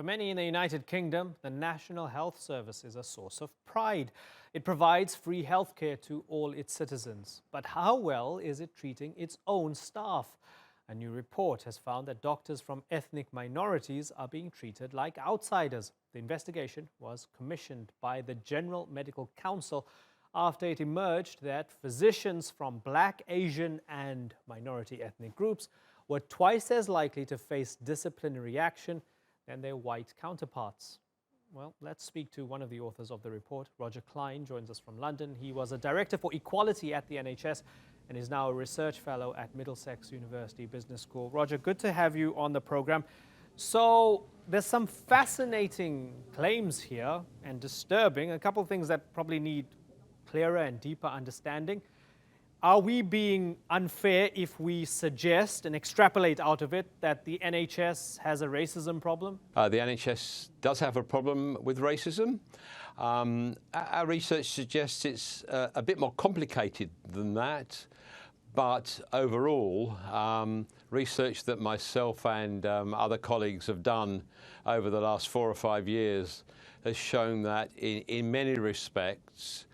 many in the United Kingdom, the National Health Service is a source of pride. It provides free healthcare to all its citizens. But how well is it treating its own staff? A new report has found that doctors from ethnic minorities are being treated like outsiders. The investigation was commissioned by the General Medical Council after it emerged that physicians from Black, Asian and minority ethnic groups were twice as likely to face disciplinary action than their white counterparts. Well, let's speak to one of the authors of the report. Roger Kline joins us from London. He was a director for equality at the NHS and is now a research fellow at Middlesex University Business School. Roger, good to have you on the program. So there's some fascinating claims here and disturbing, a couple of things that probably need clearer and deeper understanding. Are we being unfair if we suggest and extrapolate out of it that the NHS has a racism problem? The NHS does have a problem with racism. Our research suggests it's a bit more complicated than that. But overall, research that myself and other colleagues have done over the last 4 or 5 years has shown that in many respects,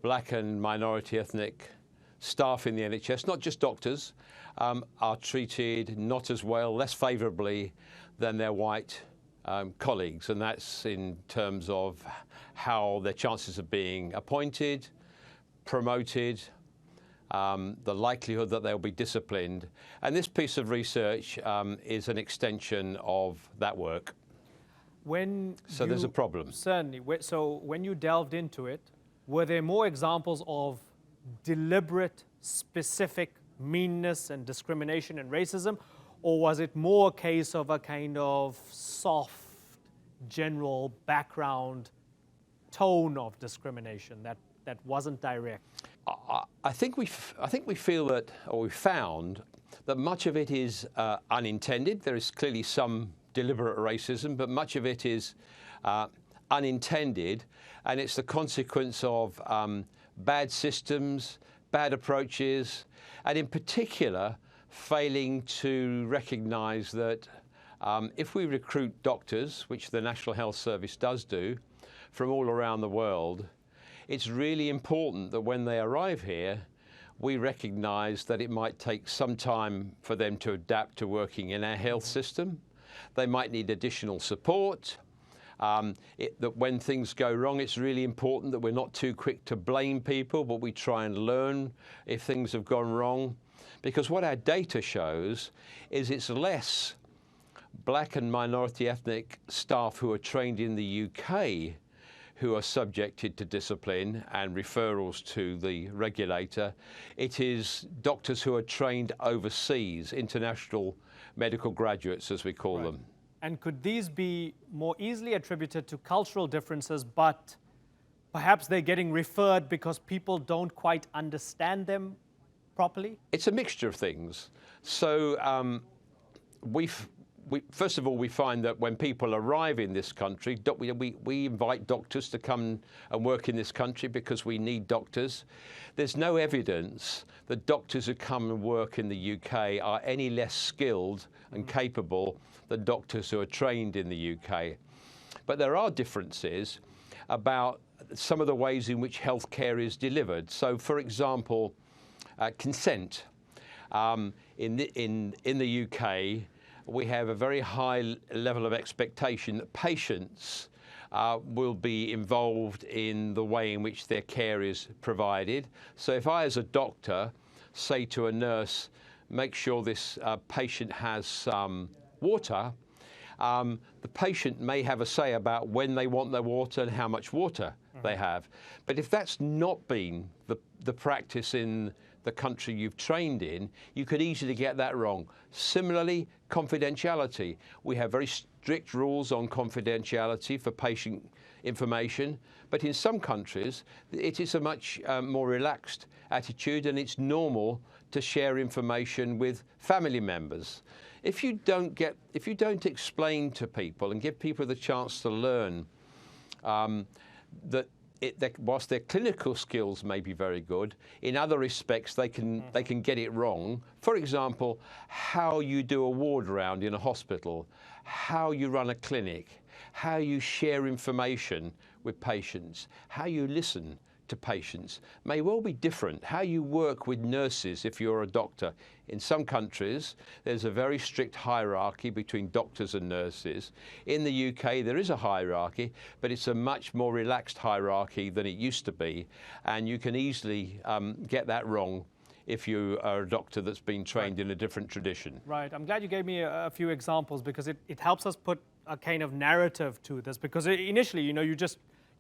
Black and minority ethnic staff in the NHS, not just doctors, are treated not as well, less favourably than their white colleagues. And that's in terms of how their chances of being appointed, promoted, the likelihood that they'll be disciplined. And this piece of research is an extension of that work. So there's a problem. Certainly. So when you delved into it, were there more examples of deliberate, specific meanness and discrimination and racism? Or was it more a case of a kind of soft, general background tone of discrimination that wasn't direct? I think we feel that, or we found that much of it is unintended. There is clearly some deliberate racism, but much of it is unintended, and it's the consequence of bad systems, bad approaches, and in particular, failing to recognise that if we recruit doctors, which the National Health Service does do, from all around the world, it's really important that when they arrive here, we recognise that it might take some time for them to adapt to working in our health system. They might need additional support. That when things go wrong, it's really important that we're not too quick to blame people, but we try and learn if things have gone wrong. Because what our data shows is it's less Black and minority ethnic staff who are trained in the UK who are subjected to discipline and referrals to the regulator. It is doctors who are trained overseas, international medical graduates, as we call them. And could these be more easily attributed to cultural differences, but perhaps they're getting referred because people don't quite understand them properly? It's a mixture of things. So first of all, we find that when people arrive in this country, we invite doctors to come and work in this country because we need doctors. There's no evidence that doctors who come and work in the UK are any less skilled and capable than doctors who are trained in the UK. But there are differences about some of the ways in which healthcare is delivered. So, for example, consent. In the UK, we have a very high level of expectation that patients will be involved in the way in which their care is provided. So if I, as a doctor, say to a nurse, make sure this patient has some water, the patient may have a say about when they want their water and how much water they have. But if that's not been the practice in the country you've trained in, you could easily get that wrong. Similarly, confidentiality. We have very strict rules on confidentiality for patient information, but in some countries it is a much more relaxed attitude, and it's normal to share information with family members. If you don't explain to people and give people the chance to learn that whilst their clinical skills may be very good, in other respects they can get it wrong. For example, how you do a ward round in a hospital, how you run a clinic, how you share information with patients, how you listen to patients may well be different. How you work with nurses if you're a doctor. In some countries, there's a very strict hierarchy between doctors and nurses. In the UK, there is a hierarchy, but it's a much more relaxed hierarchy than it used to be, and you can easily get that wrong if you are a doctor that's been trained in a different tradition. Right. I'm glad you gave me a few examples, because it helps us put a kind of narrative to this, because initially, you know,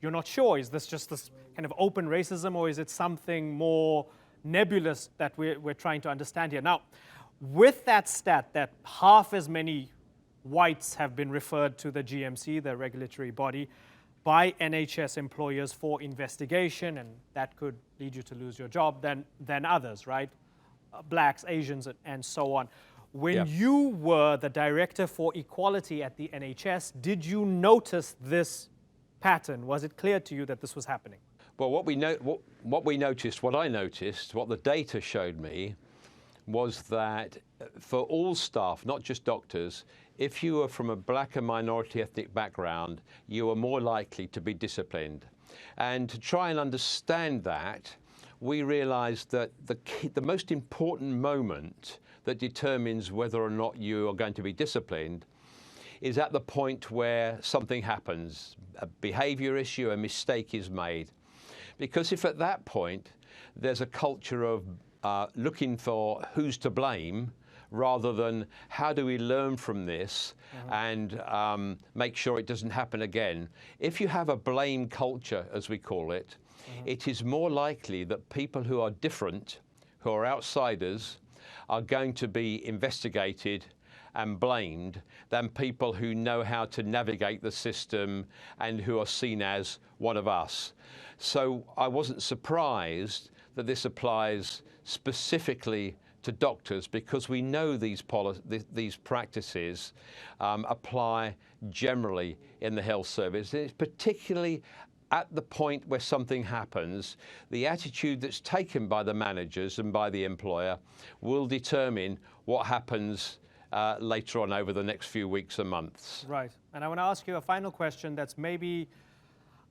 you're not sure, is this just this kind of open racism, or is it something more nebulous that we're trying to understand here? Now, with that stat that half as many whites have been referred to the GMC, the regulatory body, by NHS employers for investigation, and that could lead you to lose your job, than others, right? Blacks, Asians, and so on. When you were the director for equality at the NHS, did you notice this pattern? Was it clear to you that this was happening? Well, what I noticed, what the data showed me, was that for all staff, not just doctors, if you were from a black and minority ethnic background, you were more likely to be disciplined. And to try and understand that, we realized that the most important moment that determines whether or not you are going to be disciplined is at the point where something happens, a behavior issue, a mistake is made. Because if at that point there's a culture of looking for who's to blame, rather than how do we learn from this and make sure it doesn't happen again. If you have a blame culture, as we call it, it is more likely that people who are different, who are outsiders, are going to be investigated and blamed than people who know how to navigate the system and who are seen as one of us. So I wasn't surprised that this applies specifically to doctors, because we know these practices apply generally in the health service. It's particularly at the point where something happens, the attitude that's taken by the managers and by the employer will determine what happens later on over the next few weeks and months. Right. And I want to ask you a final question that's maybe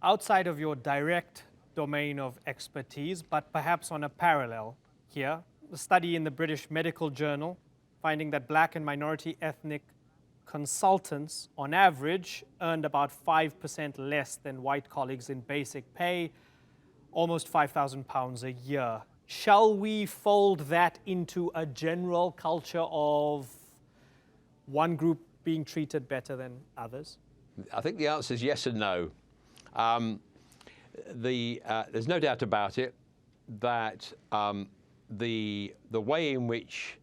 outside of your direct domain of expertise, but perhaps on a parallel here. A study in the British Medical Journal finding that black and minority ethnic consultants on average earned about 5% less than white colleagues in basic pay, almost £5,000 a year. Shall we fold that into a general culture of one group being treated better than others? I think the answer is yes and no. There's no doubt about it that the way in which,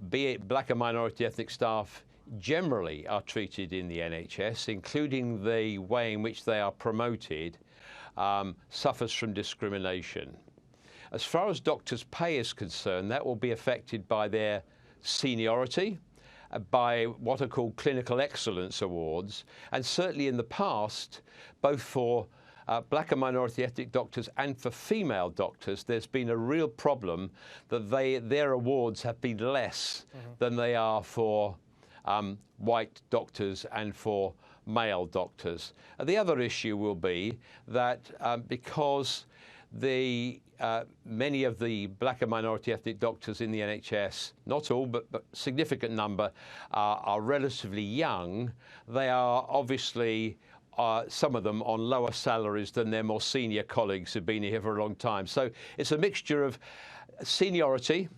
be it black and minority ethnic staff generally are treated in the NHS, including the way in which they are promoted, suffers from discrimination. As far as doctors' pay is concerned, that will be affected by their seniority, by what are called clinical excellence awards, and certainly in the past, both for black and minority ethnic doctors and for female doctors, there's been a real problem that their awards have been less than they are for white doctors and for male doctors. The other issue will be that because many of the black and minority ethnic doctors in the NHS, not all, but significant number, are relatively young, they are obviously some of them on lower salaries than their more senior colleagues who've been here for a long time. So it's a mixture of seniority,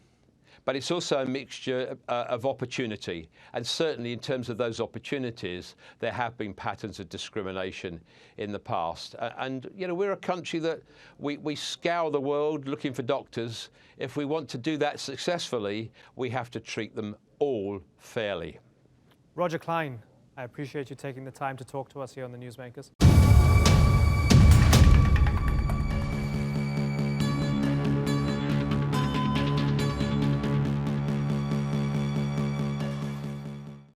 but it's also a mixture of opportunity. And certainly in terms of those opportunities, there have been patterns of discrimination in the past. And you know, we're a country that we scour the world looking for doctors. If we want to do that successfully, we have to treat them all fairly. Roger Kline, I appreciate you taking the time to talk to us here on the Newsmakers.